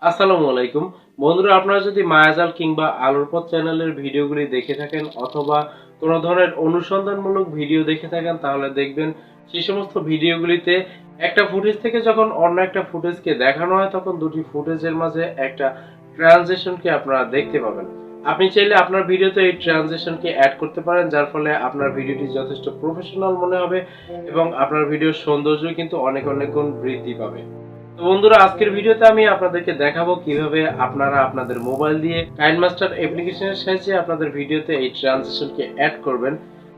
আসসালামু আলাইকুম বন্ধুরা, আপনারা যদি মায়াজাল কিংবা আলোর পথ চ্যানেলের ভিডিওগুলি দেখে থাকেন অথবা কোনো ধরনের অনুসন্ধানমূলক ভিডিও দেখে থাকেন, তাহলে দেখবেন সেই সমস্ত ভিডিওগুলিতে একটা ফুটেজ থেকে যখন অন্য একটা ফুটেজকে দেখানো হয় তখন দুটি ফুটেজের মাঝে একটা ট্রানজিশনকে আপনারা দেখতে পাবেন। আপনি চাইলে আপনার ভিডিওতে এই ট্রানজিশনকে অ্যাড করতে পারেন, যার ফলে আপনার ভিডিওটি যথেষ্ট প্রফেশনাল মনে হবে এবং আপনার ভিডিওর সৌন্দর্য কিন্তু অনেক অনেক গুণ বৃদ্ধি পাবে। তো বন্ধুরা, আজকের ভিডিওতে আমি আপনাদেরকে দেখাবো কিভাবে আপনারা আপনাদের মোবাইল দিয়ে কাইনমাস্টার অ্যাপ্লিকেশনের সাহায্যে আপনাদের ভিডিওতে এই ট্রানজিশনকে অ্যাড করবেন।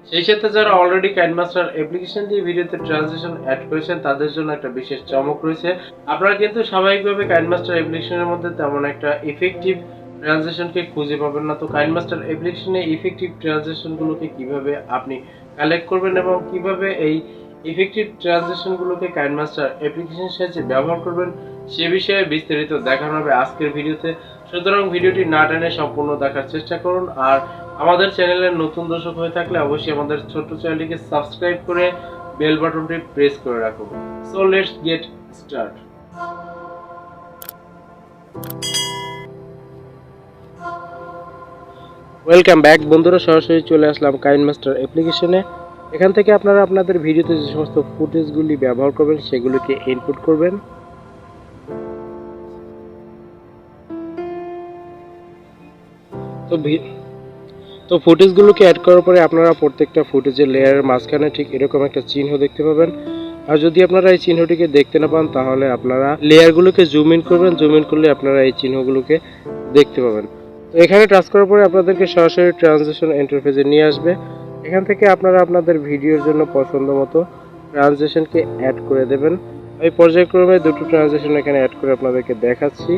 সেই সাথে যারা অলরেডি কাইনমাস্টার অ্যাপ্লিকেশন দিয়ে ভিডিওতে ট্রানজিশন অ্যাড করেছেন তাদের জন্য একটা বিশেষ চমক রয়েছে। আপনারা কিন্তু স্বাভাবিকভাবে কাইনমাস্টার অ্যাপ্লিকেশনের মধ্যে তেমন একটা ইফেক্টিভ ট্রানজিশনকে খুঁজে পাবেন না। তো কাইনমাস্টার অ্যাপ্লিকেশনে ইফেক্টিভ ট্রানজিশনগুলোকে কিভাবে আপনি কালেক্ট করবেন এবং কিভাবে এই ইফেক্টিভ ট্রানজিশনগুলোকে কাইনমাস্টার অ্যাপ্লিকেশনের সাহায্যে ব্যবহার করবেন সে বিষয়ে বিস্তারিত দেখানো হবে আজকের ভিডিওতে। সুতরাং ভিডিওটি না টেনে সম্পূর্ণ দেখার চেষ্টা করুন। আর আমাদের চ্যানেলের নতুন দর্শক হয়ে থাকলে অবশ্যই আমাদের ছোট্ট চ্যানেলটিকে সাবস্ক্রাইব করে বেল বাটনটি প্রেস করে রাখুন। So let's get start. Welcome back বন্ধুরা, সরাসরি চলে আসলাম কাইনমাস্টার অ্যাপ্লিকেশনে। এখান থেকে আপনারা আপনাদের ভিডিওতে যে সমস্ত ফুটেজগুলি ব্যবহার করবেন সেগুলিকে ইনপুট করবেন। তো ফুটেজগুলোকে অ্যাড করার পরে আপনারা প্রত্যেকটা ফুটেজের লেয়ারের মাঝখানে ঠিক এরকম একটা চিহ্ন দেখতে পাবেন। আর যদি আপনারা এই চিহ্নটিকে দেখতে না পান তাহলে আপনারা লেয়ারগুলোকে জুম ইন করবেন। জুম ইন করলে আপনারা এই চিহ্নগুলোকে দেখতে পাবেন। তো এখানে টাচ করার পরে আপনাদেরকে সরাসরি ট্রানজিশন ইন্টারফেসে নিয়ে আসবে। এখান থেকে আপনারা আপনাদের ভিডিওর জন্য পছন্দ মতো ট্রানজিশনকে অ্যাড করে দেবেন। এই পর্যায়ক্রমে দুটো ট্রানজিশন এখানে অ্যাড করে আপনাদেরকে দেখাচ্ছি।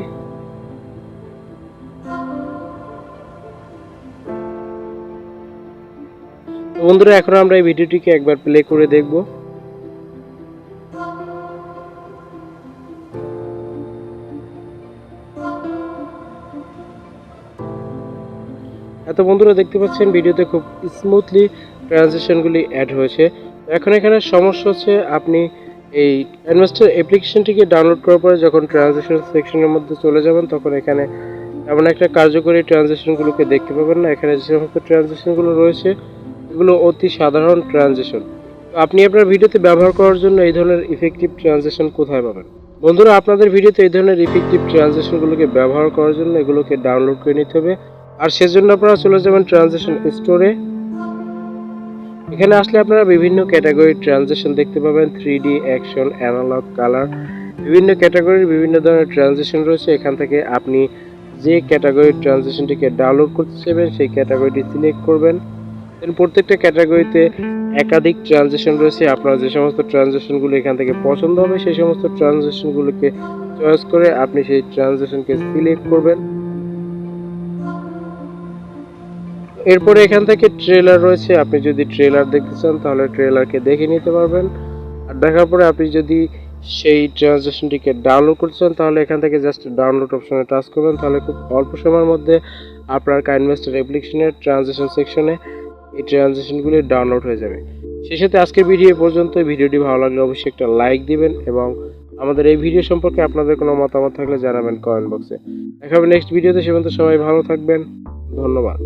বন্ধুরা, এখন আমরা এই ভিডিওটিকে একবার প্লে করে দেখব। এত বন্ধুরা দেখতে পাচ্ছেন ভিডিওতে খুব স্মুথলি ট্রানজিশনগুলি অ্যাড হয়েছে। এখন এখানে সমস্যা হচ্ছে, আপনি এই কাইনমাস্টার অ্যাপ্লিকেশনটিকে ডাউনলোড করার পরে যখন ট্রানজিশন সেকশনের মধ্যে চলে যাবেন তখন এখানে এমন একটা কার্যকরী ট্রানজিশনগুলোকে দেখতে পাবেন না। এখানে যে সমস্ত ট্রানজিশনগুলো রয়েছে এগুলো অতি সাধারণ ট্রানজিশন। তো আপনি আপনার ভিডিওতে ব্যবহার করার জন্য এই ধরনের ইফেক্টিভ ট্রানজিশন কোথায় পাবেন? বন্ধুরা, আপনাদের ভিডিওতে এই ধরনের ইফেক্টিভ ট্রানজিশনগুলোকে ব্যবহার করার জন্য এগুলোকে ডাউনলোড করে নিতে হবে। আর সেজন্য আপনারা চলে যাবেন ট্রানজিশন স্টোরে। এখানে আসলে আপনারা বিভিন্ন ক্যাটাগরির ট্রানজিশন দেখতে পাবেন। 3D, অ্যাকশন, অ্যানালগ, কালার, বিভিন্ন ক্যাটাগরির বিভিন্ন ধরনের ট্রানজিশন রয়েছে। এখান থেকে আপনি যে ক্যাটাগরির ট্রানজিশনটিকে ডাউনলোড করতে চাইবেন সেই ক্যাটাগরিটি সিলেক্ট করবেন। দেন প্রত্যেকটা ক্যাটাগরিতে একাধিক ট্রানজিশন রয়েছে। আপনার যে সমস্ত ট্রানজিশনগুলো এখান থেকে পছন্দ হবে সেই সমস্ত ট্রানজিশনগুলোকে চয়েস করে আপনি সেই ট্রানজিশনকে সিলেক্ট করবেন। এরপরে এখান থেকে ট্রেলার রয়েছে। আপনি যদি ট্রেলার দেখতে চান তাহলে ট্রেলারকে দেখে নিতে পারবেন। আর দেখার পরে আপনি যদি সেই ট্রানজিশনটিকে ডাউনলোড করতে চান তাহলে এখান থেকে জাস্ট ডাউনলোড অপশনে টাচ করবেন। তাহলে খুব অল্প সময়ের মধ্যে আপনার কাইনমাস্টার অ্যাপ্লিকেশনের ট্রানজিশন সেকশনে এই ট্রানজিশনগুলি ডাউনলোড হয়ে যাবে। সেই সাথে আজকের ভিডিও পর্যন্ত। ভিডিওটি ভালো লাগলে অবশ্যই একটা লাইক দিবেন এবং আমাদের এই ভিডিও সম্পর্কে আপনাদের কোনো মতামত থাকলে জানাবেন কমেন্ট বক্সে। দেখা হবে নেক্সট ভিডিওতে। সে পর্যন্ত সবাই ভালো থাকবেন। ধন্যবাদ।